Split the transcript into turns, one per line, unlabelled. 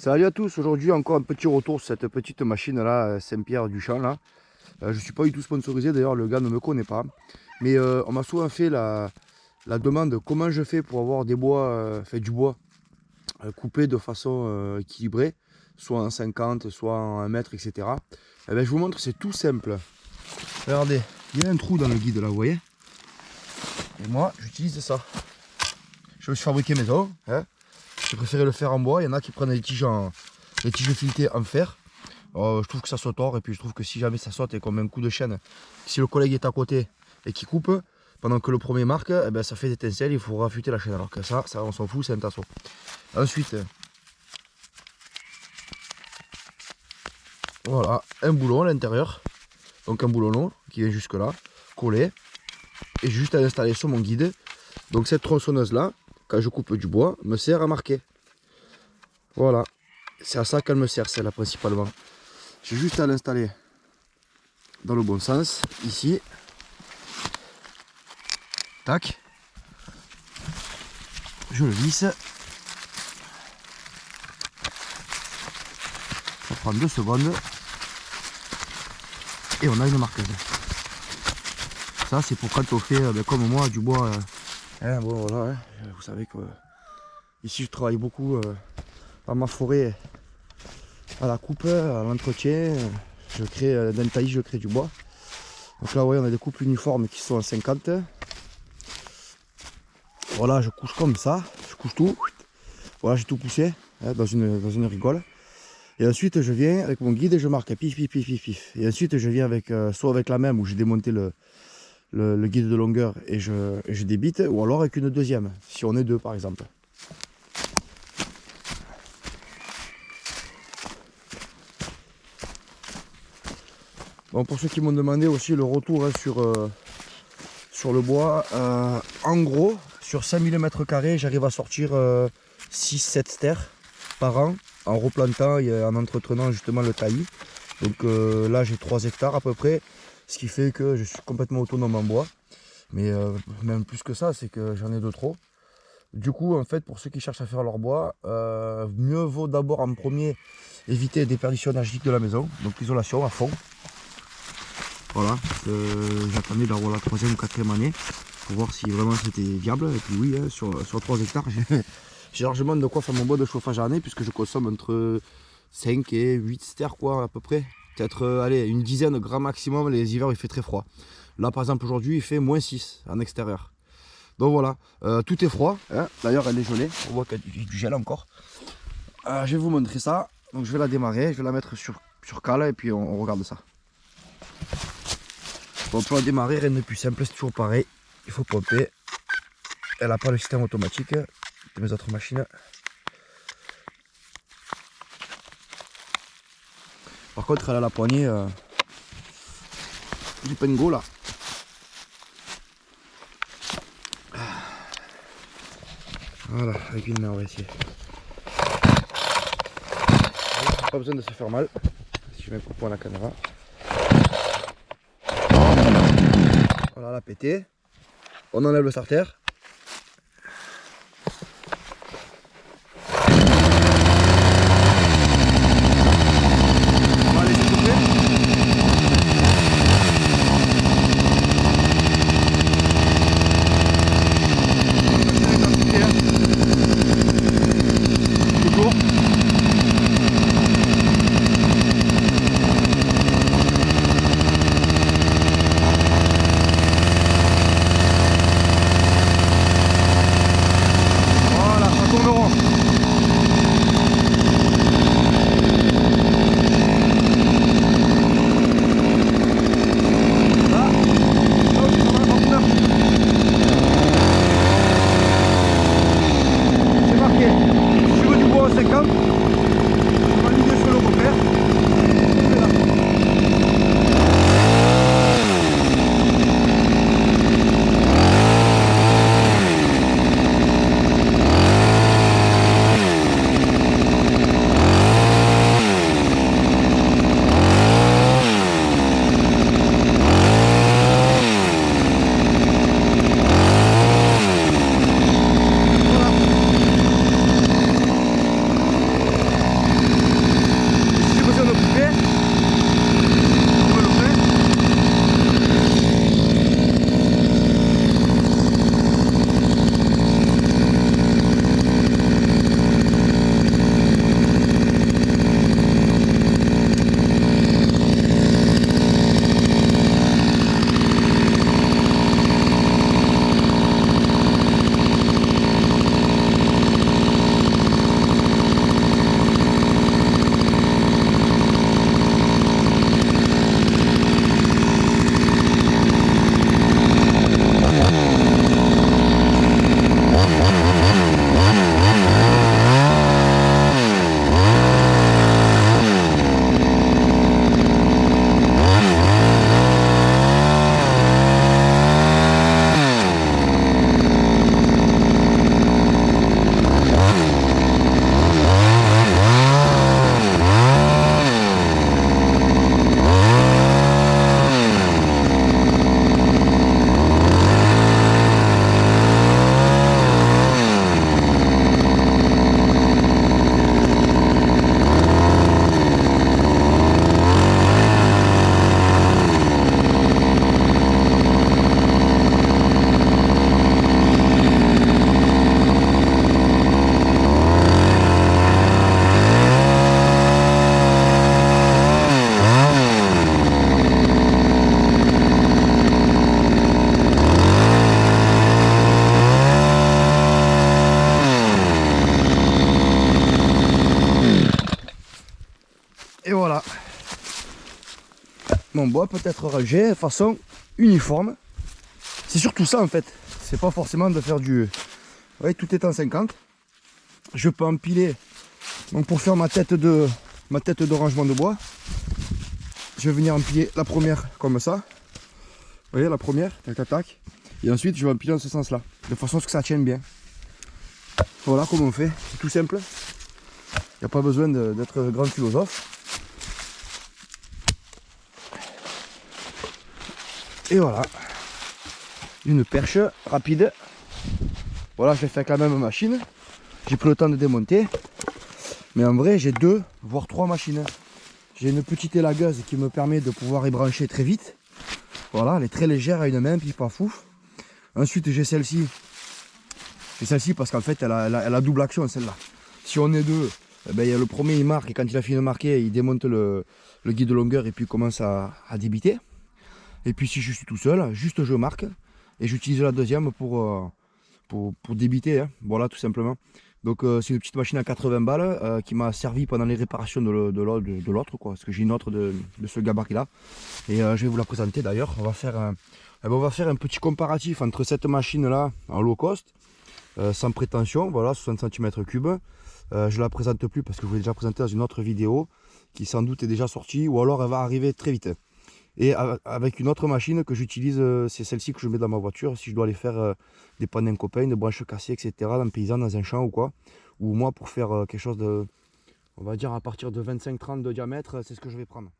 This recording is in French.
Salut à tous, aujourd'hui encore un petit retour sur cette petite machine là, Saint-Pierre-du-Champ là. Je suis pas du tout sponsorisé, d'ailleurs le gars ne me connaît pas. Mais on m'a souvent fait la demande comment je fais pour avoir des bois, du bois coupé de façon équilibrée, soit en 50, soit en 1 mètre, etc. Et ben, je vous montre, c'est tout simple. Regardez, il y a un trou dans le guide là, vous voyez. Et moi j'utilise ça. Je me suis fabriqué maison, hein. J'ai préféré le faire en bois. Il y en a qui prennent des tiges filetées en fer. Je trouve que ça saute tort. Et puis je trouve que si jamais ça saute et qu'on met un coup de chaîne, si le collègue est à côté et qui coupe, pendant que le premier marque, eh ben, ça fait des étincelles, il faut raffûter la chaîne. Alors que ça on s'en fout, c'est un tasseau. Ensuite, voilà, un boulon à l'intérieur. Donc un boulon long qui vient jusque là, collé. Et juste à l'installer sur mon guide. Donc cette tronçonneuse là, quand je coupe du bois, me sert à marquer. Voilà, c'est à ça qu'elle me sert, celle-là principalement. J'ai juste à l'installer dans le bon sens, ici. Tac. Je le visse. Ça prend 2 secondes. Et on a une marqueuse. Ça c'est pour quand on fait, comme moi, du bois. Bon, voilà, vous savez que ici je travaille beaucoup dans ma forêt, à la coupe, à l'entretien. Je crée dans le taillis, je crée du bois. Donc là, ouais, on a des coupes uniformes qui sont à 50. Voilà, je couche comme ça, je couche tout. Voilà, j'ai tout poussé dans une rigole. Et ensuite, je viens avec mon guide et je marque pif, pif, pif, pif, pif. Et ensuite, je viens avec soit avec la même où j'ai démonté le guide de longueur et je débite, ou alors avec une deuxième, si on est deux par exemple. Bon, pour ceux qui m'ont demandé aussi le retour sur le bois, en gros, sur 5000 m², j'arrive à sortir 6-7 stères par an, en replantant et en entretenant justement le taillis. Donc là, j'ai 3 hectares à peu près. Ce qui fait que je suis complètement autonome en bois. Mais même plus que ça, c'est que j'en ai de trop. Du coup, en fait, pour ceux qui cherchent à faire leur bois, mieux vaut d'abord en premier éviter des perditions énergétiques de la maison. Donc l'isolation à fond. Voilà, j'attendais d'avoir la 3e ou 4e année pour voir si vraiment c'était viable. Et puis oui, hein, sur 3 hectares, j'ai largement de quoi faire mon bois de chauffage à l'année puisque je consomme entre 5 et 8 stères quoi à peu près. Peut-être allez, une dizaine grand maximum, les hivers il fait très froid. Là par exemple aujourd'hui il fait -6 en extérieur. Donc voilà, tout est froid, hein. D'ailleurs elle est gelée, on voit qu'il y a du gel encore. Je vais vous montrer ça, donc je vais la démarrer, je vais la mettre sur cale et puis on regarde ça. Bon, pour la démarrer, rien de plus simple, c'est toujours pareil, il faut pomper. Elle n'a pas le système automatique de mes autres machines. Par contre, elle a la poignée du pengo là. Voilà, avec une main, on va essayer. Pas besoin de se faire mal. Si je mets un coup de poing à la caméra. Voilà, elle a pété. On enlève le starter. Et voilà. Mon bois peut être rangé de façon uniforme. C'est surtout ça en fait. C'est pas forcément de faire du... Vous voyez, tout est en 50. Je peux empiler. Donc pour faire ma tête de rangement de bois, je vais venir empiler la première comme ça. Vous voyez, la première, tac tac tac. Et ensuite je vais empiler dans ce sens là, de façon à ce que ça tienne bien. Voilà comment on fait, c'est tout simple. Il n'y a pas besoin d'être grand philosophe. Et voilà, une perche rapide. Voilà, je l'ai fait avec la même machine. J'ai pris le temps de démonter. Mais en vrai, j'ai 2 voire 3 machines. J'ai une petite élagueuse qui me permet de pouvoir y brancher très vite. Voilà, elle est très légère à une main, puis pas fou. Ensuite, j'ai celle-ci. J'ai celle-ci parce qu'en fait, elle a double action, celle-là. Si on est 2, eh ben, le premier il marque et quand il a fini de marquer, il démonte le guide de longueur et puis il commence à débiter. Et puis si je suis tout seul, juste je marque et j'utilise la deuxième pour débiter, hein. Voilà, tout simplement. Donc c'est une petite machine à 80 balles qui m'a servi pendant les réparations de l'autre, quoi, parce que j'ai une autre de ce gabarit-là. Et je vais vous la présenter d'ailleurs. On va faire un petit comparatif entre cette machine-là en low cost, sans prétention, voilà, 60 cm3. Je la présente plus parce que je vous l'ai déjà présenté dans une autre vidéo qui sans doute est déjà sortie, ou alors elle va arriver très vite. Et avec une autre machine que j'utilise, c'est celle-ci que je mets dans ma voiture si je dois aller faire des pannes d'un copain, des branches cassées, etc. dans le paysan, dans un champ ou quoi. Ou moi pour faire quelque chose de, on va dire à partir de 25-30 de diamètre, c'est ce que je vais prendre.